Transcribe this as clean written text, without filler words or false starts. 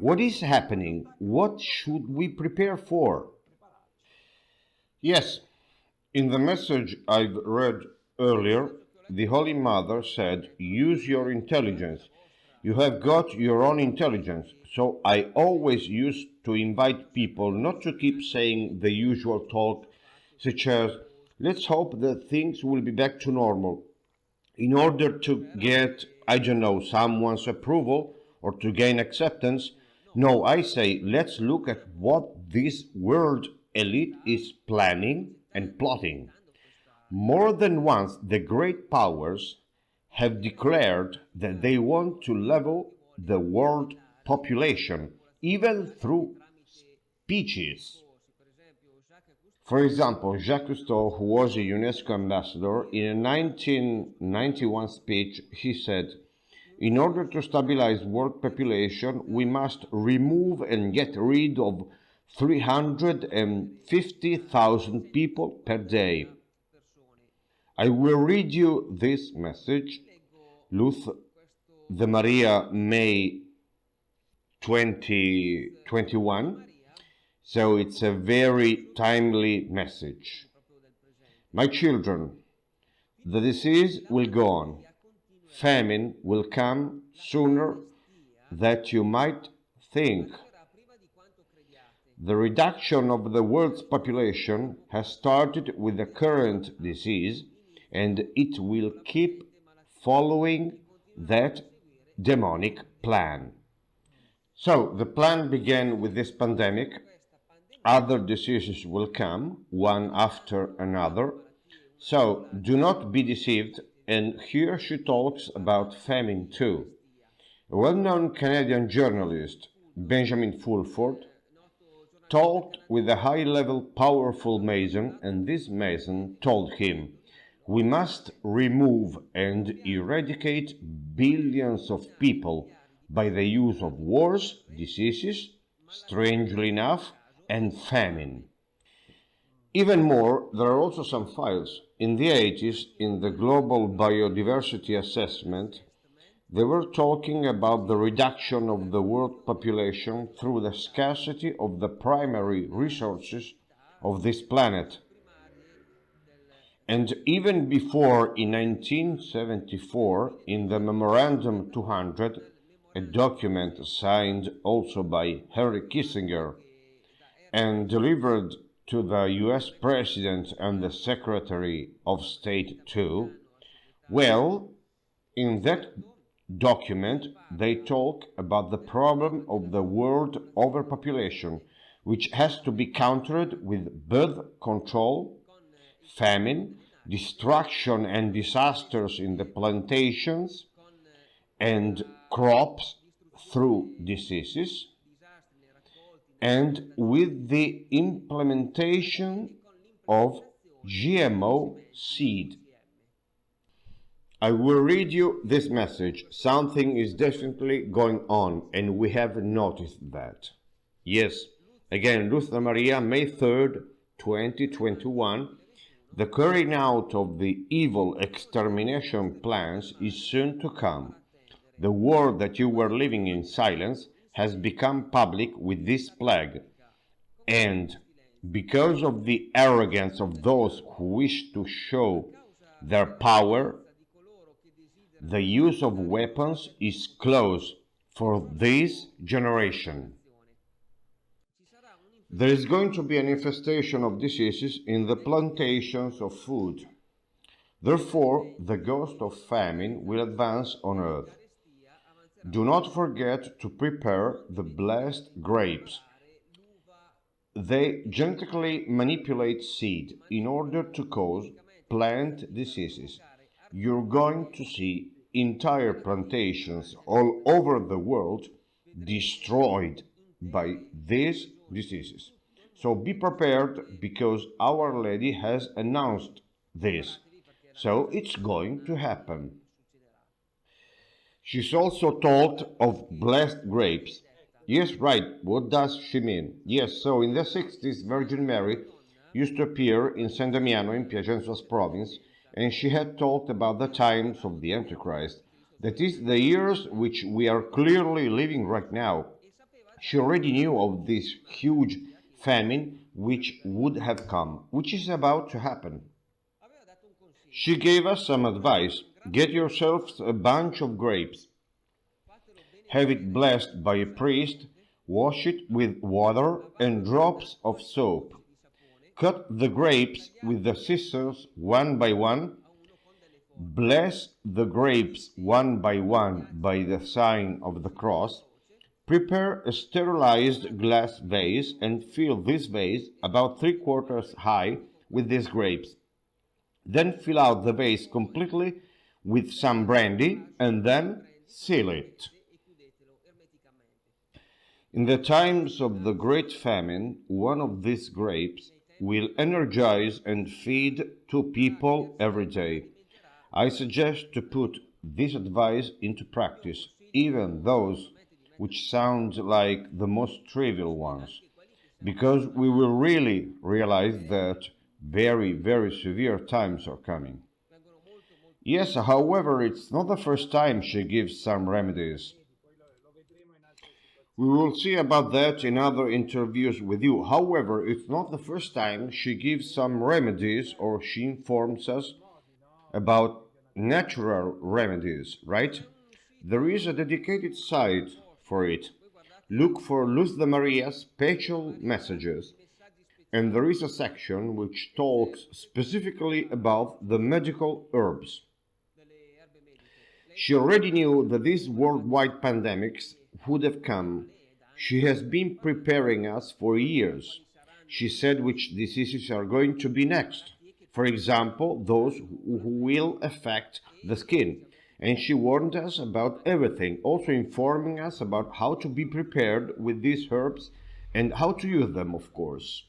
What is happening? What should we prepare for? Yes, in the message I've read earlier, the Holy Mother said, use your intelligence. You have got your own intelligence. So I always used to invite people not to keep saying the usual talk, such as, let's hope that things will be back to normal, in order to get, I don't know, someone's approval or to gain acceptance. No, I say, let's look at what this world elite is planning and plotting. More than once, the great powers have declared that they want to level the world population, even through speeches. For example, Jacques Cousteau, who was a UNESCO ambassador, in a 1991 speech, he said, in order to stabilize world population, we must remove and get rid of 350,000 people per day. I will read you this message, Luz de Maria, May 2021. So it's a very timely message. My children, the disease will go on. Famine will come sooner than you might think. The reduction of the world's population has started with the current disease, and it will keep following that demonic plan. So the plan began with this pandemic. Other diseases will come, one after another. So do not be deceived, and here she talks about famine too. A well-known Canadian journalist, Benjamin Fulford, talked with a high-level powerful Mason, and this Mason told him, we must remove and eradicate billions of people by the use of wars, diseases, strangely enough, and famine. Even more, there are also some files. In the 80s, in the Global Biodiversity Assessment, they were talking about the reduction of the world population through the scarcity of the primary resources of this planet. And even before, in 1974, in the Memorandum 200, a document signed also by Henry Kissinger and delivered to the US President and the Secretary of State too, well, in that document they talk about the problem of the world overpopulation, which has to be countered with birth control, famine, destruction and disasters in the plantations, and crops through diseases, and with the implementation of GMO seed. I will read you this message. Something is definitely going on, and we have noticed that. Yes, again, Luz de Maria, May 3rd, 2021. The carrying out of the evil extermination plans is soon to come. The world that you were living in silence has become public with this plague, and because of the arrogance of those who wish to show their power, the use of weapons is close for this generation. There is going to be an infestation of diseases in the plantations of food. Therefore, the ghost of famine will advance on earth. Do not forget to prepare the blessed grapes. They genetically manipulate seed in order to cause plant diseases. You're going to see entire plantations all over the world destroyed by these diseases. So be prepared, because Our Lady has announced this. So it's going to happen. She's also talked of blessed grapes. Yes, right. What does she mean? Yes, so in the 60s, Virgin Mary used to appear in San Damiano in Piacenza's province, and she had talked about the times of the Antichrist, that is, the years which we are clearly living right now. She already knew of this huge famine which would have come, which is about to happen. She gave us some advice. Get yourselves a bunch of grapes. Have it blessed by a priest. Wash it with water and drops of soap. Cut the grapes with the scissors one by one. Bless the grapes one by the sign of the cross. Prepare a sterilized glass vase and fill this vase about 3/4 high with these grapes. Then fill out the vase completely with some brandy and then seal it. In the times of the great famine, one of these grapes will energize and feed 2 people every day. I suggest to put this advice into practice, even those which sound like the most trivial ones, because we will really realize that very, very severe times are coming. Yes, however, it's not the first time she gives some remedies. We will see about that in other interviews with you. However, it's not the first time she gives some remedies or she informs us about natural remedies, right? There is a dedicated site for it. Look for Luz de Maria's special messages, and there is a section which talks specifically about the medical herbs. She already knew that these worldwide pandemics would have come. She has been preparing us for years. She said which diseases are going to be next. For example, those who will affect the skin. And she warned us about everything, also informing us about how to be prepared with these herbs and how to use them, of course.